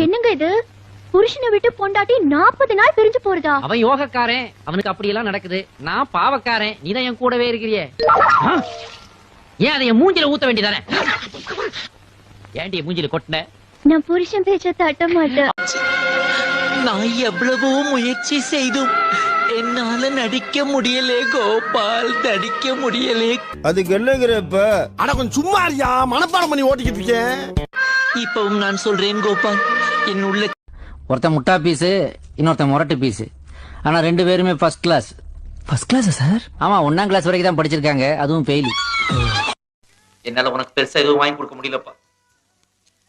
என்னங்க இது? புருஷனை விட்டு பொண்டாட்டி 40 நாள் பிரிஞ்சு போறதா? அவன் யோகக்காரன், அவனுக்கு அப்படி எல்லாம் நடக்குது. நான் பாவக்காரன், நீதான் என் கூடவே இருக்கிறியே. ஏன் அதை என் மூஞ்சில ஊத்த வேண்டியதானே? ஏன்டி மூஞ்சில கொட்டின? நான் புருஷன் பேச்ச தட்ட மாட்டேன். நான் எவ்வளவோ முயற்சி செய்தும் என்னால நடிக்க முடியலே கோபால், நடிக்க முடியலே. அதுக்கு என்னங்கிறப்ப அட கொஞ்சம் சும்மா இருக்கியா, மனப்பாடம் பண்ணி ஓட்டிக்கிட்டு இருக்கேன். இப்பவும் நான் சொல்றேன் கோபால், என் உள்ள ஒருத்தன் முட்டா பீஸ், இன்னொருத்தன் முரட்டு பீஸ். ஆனா 2 பேருமே ஃபர்ஸ்ட் கிளாஸ். ஃபர்ஸ்ட் கிளாஸா சார்? ஆமா, 1ஆம் கிளாஸ் வரைக்கும் தான் படிச்சிருக்காங்க, அதுவும் ஃபெயில். என்னால உனக்கு பெருசா எதுவும் வாங்கி கொடுக்க முடியலப்பா,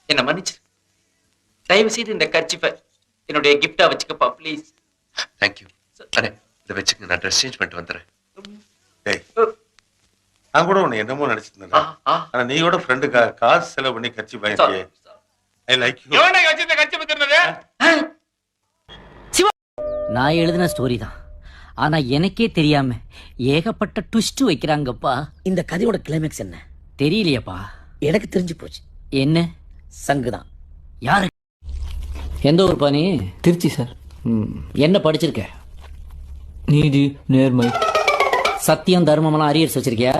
என்ன மன்னிச்சு. தயவு செய்து இந்த கர்ச்சிப்பை என்னுடைய கிஃப்டா வச்சுக்கப்பா ப்ளீஸ். தேங்க்யூ. அண்ணே இதை வச்சுக்க, நான் ட்ரெஸ் சேஞ்ச் பண்ணிட்டு வந்துடுறேன். டேய், நான் கூட உன்னை என்னமோ நினைச்சிட்டு இருந்தேன். ஆனா நீயோட ஃப்ரெண்டு காசு செலவு பண்ணி கட்சி பயன்பே. I like you. நான் எழுதின ஸ்டோரி தான், ஆனா எனக்கே தெரியாம ஏகப்பட்ட ட்விஸ்ட் வைக்கிறாங்கப்பா. இந்த கதையோட கிளைமேக்ஸ் என்ன தெரியலையப்பா. எனக்கு தெரிஞ்சு போச்சு. என்ன? சங்குதான். யாரு? எந்த ஊர் பாணி? திருச்சி சார். என்ன படிச்சிருக்க? நீதி, நேர்மை, சத்தியம், தர்மம்லாம் அரியர்ஸ் வச்சிருக்கியா?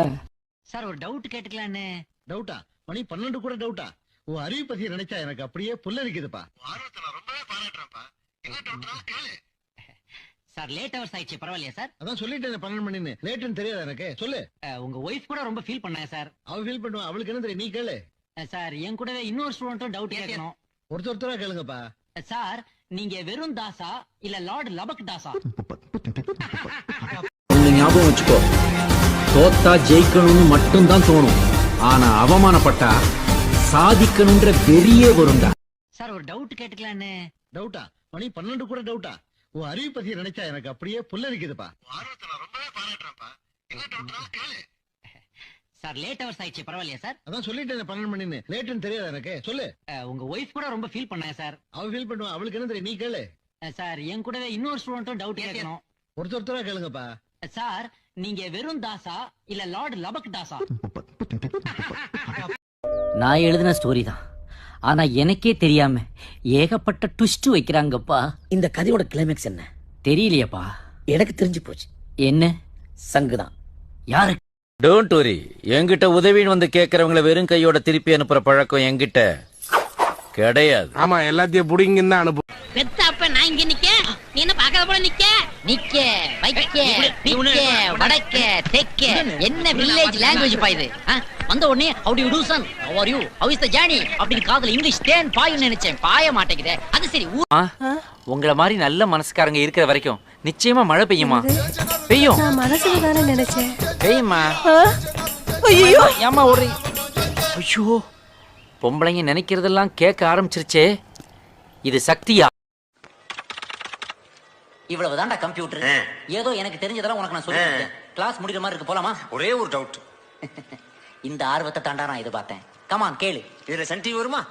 சார் ஒரு டவுட் கேட்டுக்கலான்னு. டவுட்டா? மணி 12 கூட டவுட்டா? உன் அறிவு பத்தி நினைச்சா எனக்கு அப்படியே புல்லரிக்குதுப்பா. ஆர்வத்தை நான் ரொம்பவே பாராட்டுறேன்ப்பா. என்ன டவுட்டா கேளு. சார் லேட் ஹவர்ஸ் ஆயிடுச்சு, பரவாயில்லையா சார்? அதான் சொல்லிட்டேன் 12 மணின்னு. லேட்டுன்னு தெரியாது எனக்கு. சொல்லு. உங்க ஒய்ஃப் கூட ரொம்ப ஃபீல் பண்ணாங்க சார். அவ ஃபீல் பண்ணுவா, அவளுக்கு என்ன தெரியும், நீ கேளு. சார் என் கூடவே இன்னொரு ஸ்டூடெண்ட்டும் டவுட் கேட்கணும். ஒருத்தரா கேளுங்கப்பா. சார் நீங்க வெறும் தாசா இல்ல லார்ட் லபக் தாசா? ஒண்ணு ஞாபகம் வச்சுக்கோ, தோத்தா ஜெயிக்கணும்னு மட்டும்தான் தோணும், ஆனா அவமானப்பட்டா சாதிக்கணும்ன்ற வெறியே வரும்டா. சார் ஒரு டவுட் கேட்டுக்கலான்னு. டவுட்டா? மணி 12 கூட டவுட்டா? உன் அறிவு பத்தி நினைச்சா எனக்கு அப்படியே புல்லரிக்குதுப்பா. ஆர்வத்தை நான் ரொம்பவே பாராட்டுறேன்ப்பா. என்ன டவுட்டா கேளு. சார் லேட் ஹவர்ஸ் ஆயிடுச்சு, பரவாயில்லையா சார்? அதான் சொல்லிட்டேன் 12 மணின்னு. லேட்டுன்னு தெரியாது எனக்கு. சொல்லு. உங்க ஒய்ஃப் கூட ரொம்ப ஃபீல் பண்ணாங்க சார். அவ ஃபீல் பண்ணுவா, அவளுக்கு என்ன தெரியும், நீ கேளு. சார் என் கூடவே இன்னொரு ஸ்டூடெண்ட்டும் டவுட் கேட்கணும். ஒருத்தரா கேளுங்கப்பா. சார் நீங்க வெறும் தாசா இல்ல லார்ட் லபக் தாசா? நான் எழுதின ஸ்டோரி தான், ஆனா எனக்கே தெரியாம ஏகப்பட்ட ட்விஸ்ட் வைக்கிறாங்கப்பா. இந்த கதையோட கிளைமேக்ஸ் என்ன தெரியலையப்பா. எனக்கு தெரிஞ்சு போச்சு. என்ன? சங்குதான். யாரு? டோன்ட் வரி, என்கிட்ட உதவின்னு வந்து கேட்கறவங்கள வெறும் கையோட திருப்பி அனுப்புற பழக்கம் என்கிட்ட கிடையாது. ஆமா, எல்லாத்தையும் புடிங்கன்னு தான் அனுப்பு. பெத்த அப்ப நான் இங்க நிக்க, நீ என்ன பாக்காத போல நிக்க? நிக்க, வைக்க, பிக்க, வடக்க, தெக்க, என்ன வில்லேஜ் லாங்குவேஜ் பா இது? வந்த உடனே how do you do son, how are you, how is the journey அப்படின்னு காதுல இங்கிலீஷ் தேன் பாயும்னு நினைச்சேன், பாய மாட்டேங்குதே. அது சரி. உங்கள மாதிரி நல்ல மனசுக்காரங்க இருக்கிற வரைக்கும் நிச்சயமா மழை பெய்யுமா? பெய்யும். நான் மனசுல தானே நினைச்சேன். பெய்யுமா? ஐயோ ஏமா ஓடுறீ? ஐயோ, பொம்பளைங்க நினைக்கிறதெல்லாம் கேட்க ஆரம்பிச்சிருச்சே. இது சக்தியா? இவ்வளவுதான்டா கம்ப்யூட்டர். ஏதோ எனக்கு தெரிஞ்சதெல்லாம் உனக்கு நான் சொல்லிட்டேன். கிளாஸ் முடிக்கிற மாதிரி இருக்கு, போலாமா? ஒரே ஒரு டவுட். இந்த ஆர்வத்தை தாண்டா நான் எதிர்பார்த்தேன். கமான் கேளு. இதுல சன் டிவி வருமா?